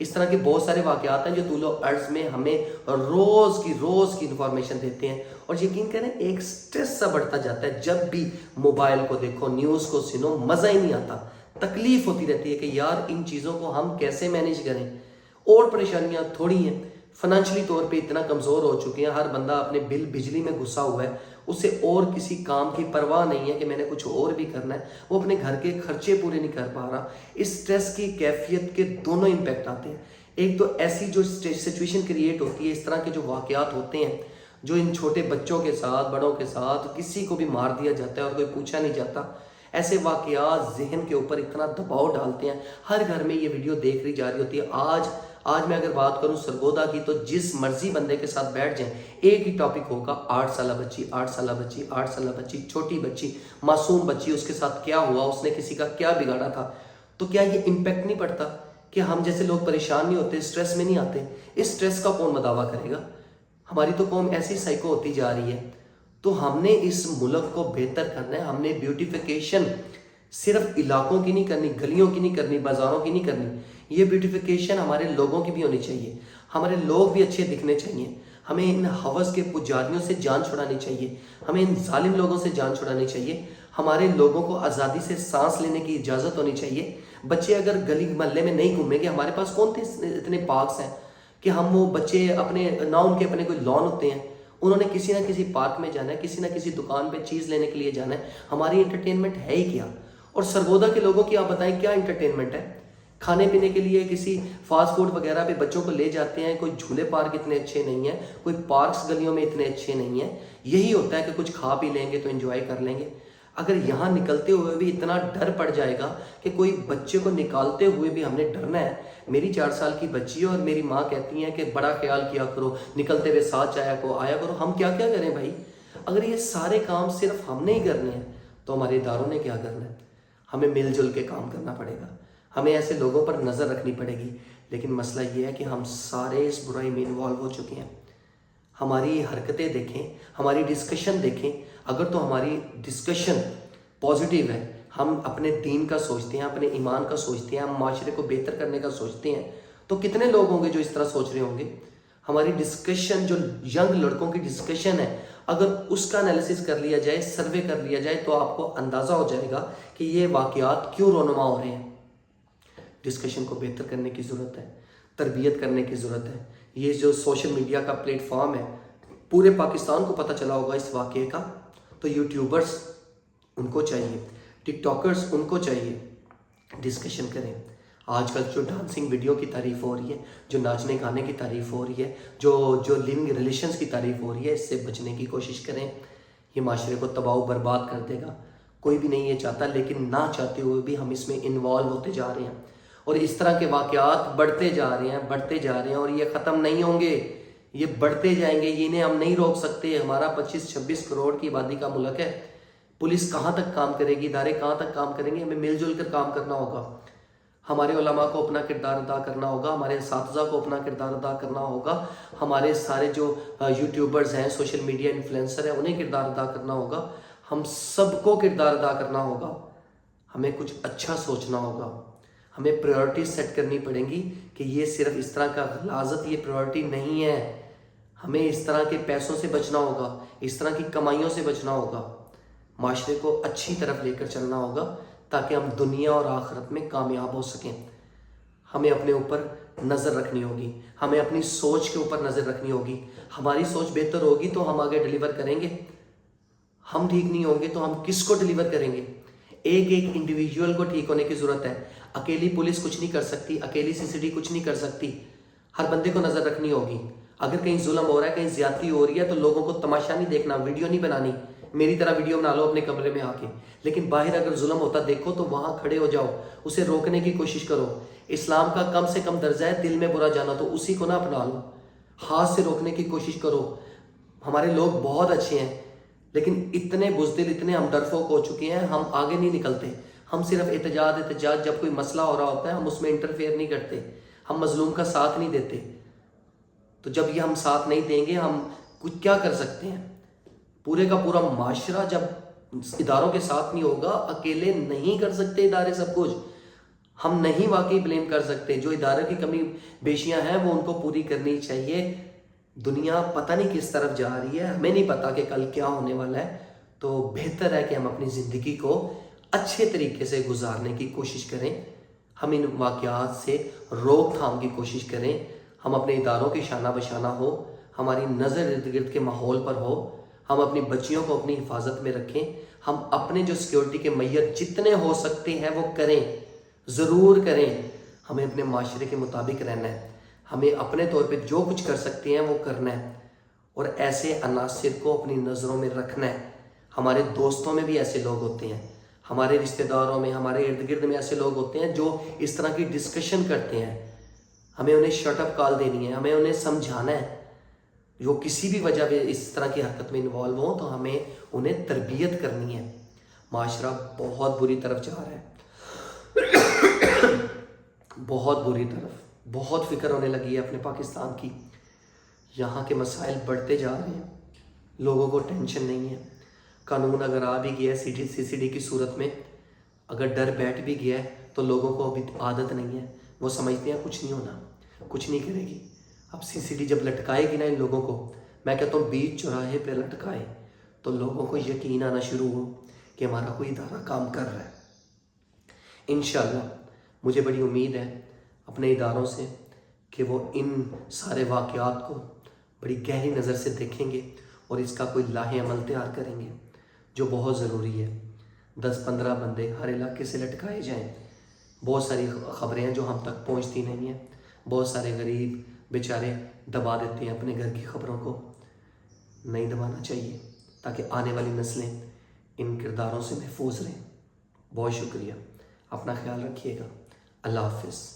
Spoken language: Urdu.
اس طرح کے بہت سارے واقعات ہیں جو طول و عرض میں ہمیں روز کی انفارمیشن دیتے ہیں، اور یقین کریں ایک سٹریس سا بڑھتا جاتا ہے جب بھی موبائل کو دیکھو، نیوز کو سنو، مزہ ہی نہیں آتا، تکلیف ہوتی رہتی ہے کہ یار ان چیزوں کو ہم کیسے مینیج کریں۔ اور پریشانیاں تھوڑی ہیں، فائنینشلی طور پہ اتنا کمزور ہو چکے ہیں، ہر بندہ اپنے بل بجلی میں گھسا ہوا ہے، اسے اور کسی کام کی پرواہ نہیں ہے کہ میں نے کچھ اور بھی کرنا ہے، وہ اپنے گھر کے خرچے پورے نہیں کر پا رہا۔ اس سٹریس کی کیفیت کے دونوں امپیکٹ آتے ہیں، ایک تو ایسی جو سچویشن کریٹ ہوتی ہے، اس طرح کے جو واقعات ہوتے ہیں جو ان چھوٹے بچوں کے ساتھ، بڑوں کے ساتھ، کسی کو بھی مار دیا جاتا ہے اور کوئی پوچھا نہیں جاتا، ایسے واقعات ذہن کے اوپر اتنا دباؤ ڈالتے ہیں۔ ہر گھر میں یہ ویڈیو دیکھ رہی جا رہی ہوتی ہے۔ آج میں اگر بات کروں سرگودا کی تو جس مرضی بندے کے ساتھ بیٹھ جائیں ایک ہی ٹاپک ہوگا، 8 سالہ بچی، 8 سالہ بچی، 8 سالہ بچی، چھوٹی بچی، معصوم بچی، اس کے ساتھ کیا ہوا، اس نے کسی کا کیا بگاڑا تھا۔ تو کیا یہ امپیکٹ نہیں پڑتا کہ ہم جیسے لوگ پریشان نہیں ہوتے، سٹریس میں نہیں آتے؟ اس سٹریس کا کون مداوع کرے گا؟ ہماری تو قوم ایسی سائیکو ہوتی جا رہی ہے۔ تو ہم نے اس ملک کو بہتر کرنا ہے، ہم نے بیوٹیفیکیشن صرف علاقوں کی نہیں کرنی، گلیوں کی نہیں کرنی، بازاروں کی نہیں کرنی، یہ بیوٹیفیکیشن ہمارے لوگوں کی بھی ہونی چاہیے۔ ہمارے لوگ بھی اچھے دکھنے چاہیے، ہمیں ان ہوس کے پجاریوں سے جان چھڑانی چاہیے، ہمیں ان ظالم لوگوں سے جان چھڑانی چاہیے، ہمارے لوگوں کو آزادی سے سانس لینے کی اجازت ہونی چاہیے۔ بچے اگر گلی محلے میں نہیں گھومیں گے، ہمارے پاس کون اتنے پارکس ہیں کہ ہم وہ بچے اپنے نہ ان کے اپنے کوئی لان ہوتے ہیں، انہوں نے کسی نہ کسی پارک میں جانا ہے، کسی نہ کسی دکان پہ چیز لینے کے لیے جانا ہے۔ ہماری انٹرٹینمنٹ ہے ہی کیا؟ اور سرگودا کے لوگوں کی آپ بتائیں کیا انٹرٹینمنٹ ہے؟ کھانے پینے کے لیے کسی فاسٹ فوڈ وغیرہ پہ بچوں کو لے جاتے ہیں، کوئی جھولے پارک اتنے اچھے نہیں ہیں، کوئی پارکس گلیوں میں اتنے اچھے نہیں ہیں، یہی ہوتا ہے کہ کچھ کھا پی لیں گے تو انجوائے کر لیں گے۔ اگر یہاں نکلتے ہوئے بھی اتنا ڈر پڑ جائے گا کہ کوئی بچے کو نکالتے ہوئے بھی ہم نے ڈرنا ہے، میری 4 سال کی بچی ہے اور میری ماں کہتی ہیں کہ بڑا خیال کیا کرو، نکلتے ہوئے ساتھ آیا کرو، ہم کیا کریں بھائی؟ اگر یہ سارے کام صرف ہم نے ہی کرنے ہیں تو ہمارے اداروں نے کیا کرنا ہے؟ ہمیں مل جل کے کام کرنا پڑے گا، ہمیں ایسے لوگوں پر نظر رکھنی پڑے گی۔ لیکن مسئلہ یہ ہے کہ ہم سارے اس برائی میں انوالو ہو چکے ہیں۔ ہماری حرکتیں دیکھیں، ہماری ڈسکشن دیکھیں، اگر تو ہماری ڈسکشن پازیٹیو ہے، ہم اپنے دین کا سوچتے ہیں، اپنے ایمان کا سوچتے ہیں، ہم معاشرے کو بہتر کرنے کا سوچتے ہیں، تو کتنے لوگ ہوں گے جو اس طرح سوچ رہے ہوں گے؟ ہماری ڈسکشن جو ینگ لڑکوں کی ڈسکشن ہے، اگر اس کا انالیسس کر لیا جائے، سروے کر لیا جائے، تو آپ کو اندازہ ہو جائے گا کہ یہ واقعات کیوں رونما ہو رہے ہیں۔ ڈسکشن کو بہتر کرنے کی ضرورت ہے، تربیت کرنے کی ضرورت ہے۔ یہ جو سوشل میڈیا کا پلیٹ فارم ہے، پورے پاکستان کو پتہ چلا ہوگا اس واقعے کا، تو یوٹیوبرز ان کو چاہیے، ٹک ٹاکرز ان کو چاہیے ڈسکشن کریں۔ آج کل جو ڈانسنگ ویڈیو کی تعریف ہو رہی ہے، جو ناچنے گانے کی تعریف ہو رہی ہے، جو لیونگ ریلیشنز کی تعریف ہو رہی ہے، اس سے بچنے کی کوشش کریں۔ یہ معاشرے کو تباہ و برباد کر دے گا، کوئی بھی نہیں یہ چاہتا، لیکن نہ چاہتے ہوئے بھی ہم اس میں انوالو ہوتے جا رہے ہیں، اور اس طرح کے واقعات بڑھتے جا رہے ہیں اور یہ ختم نہیں ہوں گے، یہ بڑھتے جائیں گے، انہیں ہم نہیں روک سکتے۔ ہمارا 25-26 کروڑ کی آبادی کا ملک ہے، پولیس کہاں تک کام کرے گی، ادارے کہاں تک کام کریں گے؟ ہمیں مل جل کر کام کرنا ہوگا، ہمارے علماء کو اپنا کردار ادا کرنا ہوگا، ہمارے اساتذہ کو اپنا کردار ادا کرنا ہوگا، ہمارے سارے جو یوٹیوبرز ہیں، سوشل میڈیا انفلوئنسر ہیں، انہیں کردار ادا کرنا ہوگا، ہم سب کو کردار ادا کرنا ہوگا۔ ہمیں کچھ اچھا سوچنا ہوگا، ہمیں پریورٹیز سیٹ کرنی پڑیں گی کہ یہ صرف اس طرح کا غلاظت یہ پریورٹی نہیں ہے، ہمیں اس طرح کے پیسوں سے بچنا ہوگا، اس طرح کی کمائیوں سے بچنا ہوگا، معاشرے کو اچھی طرف لے کر چلنا ہوگا تاکہ ہم دنیا اور آخرت میں کامیاب ہو سکیں۔ ہمیں اپنے اوپر نظر رکھنی ہوگی، ہمیں اپنی سوچ کے اوپر نظر رکھنی ہوگی۔ ہماری سوچ بہتر ہوگی تو ہم آگے ڈیلیور کریں گے، ہم ٹھیک نہیں ہوں گے تو ہم کس کو ڈیلیور کریں گے؟ ایک انڈیویجول کو ٹھیک ہونے کی ضرورت ہے، اکیلی پولیس کچھ نہیں کر سکتی، اکیلی CCTV کچھ نہیں کر سکتی، ہر بندے کو نظر رکھنی ہوگی۔ اگر کہیں ظلم ہو رہا ہے، کہیں زیادتی ہو رہی ہے، تو لوگوں کو تماشا نہیں دیکھنا، ویڈیو نہیں بنانی، میری طرح ویڈیو بنا لو اپنے کمرے میں آ کے، لیکن باہر اگر ظلم ہوتا دیکھو تو وہاں کھڑے ہو جاؤ، اسے روکنے کی کوشش کرو۔ اسلام کا کم سے کم درجہ ہے دل میں برا جانا، تو اسی کو نہ اپنا لو، ہاتھ سے روکنے کی کوشش کرو۔ ہمارے لوگ بہت اچھے ہیں، لیکن اتنے بزدل، اتنے ہم ڈرفوک ہو چکے ہیں، ہم آگے نہیں نکلتے۔ ہم صرف احتجاج، جب کوئی مسئلہ ہو رہا ہوتا ہے ہم اس میں انٹرفیئر نہیں کرتے، ہم مظلوم کا ساتھ نہیں دیتے۔ تو جب یہ ہم ساتھ نہیں دیں گے، ہم کچھ کیا کر سکتے ہیں؟ پورے کا پورا معاشرہ جب اداروں کے ساتھ نہیں ہوگا، اکیلے نہیں کر سکتے ادارے سب کچھ۔ ہم نہیں واقعی بلیم کر سکتے. جو ادارے کی کمی بیشیاں ہیں وہ ان کو پوری کرنی چاہیے. دنیا پتہ نہیں کس طرف جا رہی ہے, ہمیں نہیں پتا کہ کل کیا ہونے والا ہے. تو بہتر ہے کہ ہم اپنی زندگی کو اچھے طریقے سے گزارنے کی کوشش کریں. ہم ان واقعات سے روک تھام کی کوشش کریں. ہم اپنے اداروں کی شانہ بشانہ ہو, ہماری نظر ارد گرد کے ماحول پر ہو. ہم اپنی بچیوں کو اپنی حفاظت میں رکھیں. ہم اپنے جو سیکیورٹی کے معیار جتنے ہو سکتے ہیں وہ کریں, ضرور کریں. ہمیں اپنے معاشرے کے مطابق رہنا ہے. ہمیں اپنے طور پہ جو کچھ کر سکتے ہیں وہ کرنا ہے, اور ایسے عناصر کو اپنی نظروں میں رکھنا ہے. ہمارے دوستوں میں بھی ایسے لوگ ہوتے ہیں, ہمارے رشتہ داروں میں, ہمارے ارد گرد میں ایسے لوگ ہوتے ہیں جو اس طرح کی ڈسکشن کرتے ہیں. ہمیں انہیں شٹ اپ کال دینی ہے, ہمیں انہیں سمجھانا ہے. جو کسی بھی وجہ پہ اس طرح کی حرکت میں انوالو ہوں تو ہمیں انہیں تربیت کرنی ہے. معاشرہ بہت بری طرف جا رہا ہے, بہت بری طرف. بہت فکر ہونے لگی ہے اپنے پاکستان کی. یہاں کے مسائل بڑھتے جا رہے ہیں, لوگوں کو ٹینشن نہیں ہے. قانون اگر آ بھی گیا ہے CCD کی صورت میں, اگر ڈر بیٹھ بھی گیا ہے تو لوگوں کو ابھی عادت نہیں ہے. وہ سمجھتے ہیں کچھ نہیں ہونا, کچھ نہیں کرے گی. اب CCD جب لٹکائے گی نا ان لوگوں کو, میں کہتا ہوں بیچ چوراہے پہ لٹکائے تو لوگوں کو یقین آنا شروع ہو کہ ہمارا کوئی ادارہ کام کر رہا ہے. انشاءاللہ مجھے بڑی امید ہے اپنے اداروں سے کہ وہ ان سارے واقعات کو بڑی گہری نظر سے دیکھیں گے اور اس کا کوئی لاہ عمل تیار کریں گے, جو بہت ضروری ہے. 10-15 بندے ہر علاقے سے لٹکائے جائیں. بہت ساری خبریں ہیں جو ہم تک پہنچتی نہیں ہیں. بہت سارے غریب بیچارے دبا دیتے ہیں اپنے گھر کی خبروں کو. نہیں دبانا چاہیے تاکہ آنے والی نسلیں ان کرداروں سے محفوظ رہیں. بہت شکریہ, اپنا خیال رکھیے گا. اللہ حافظ.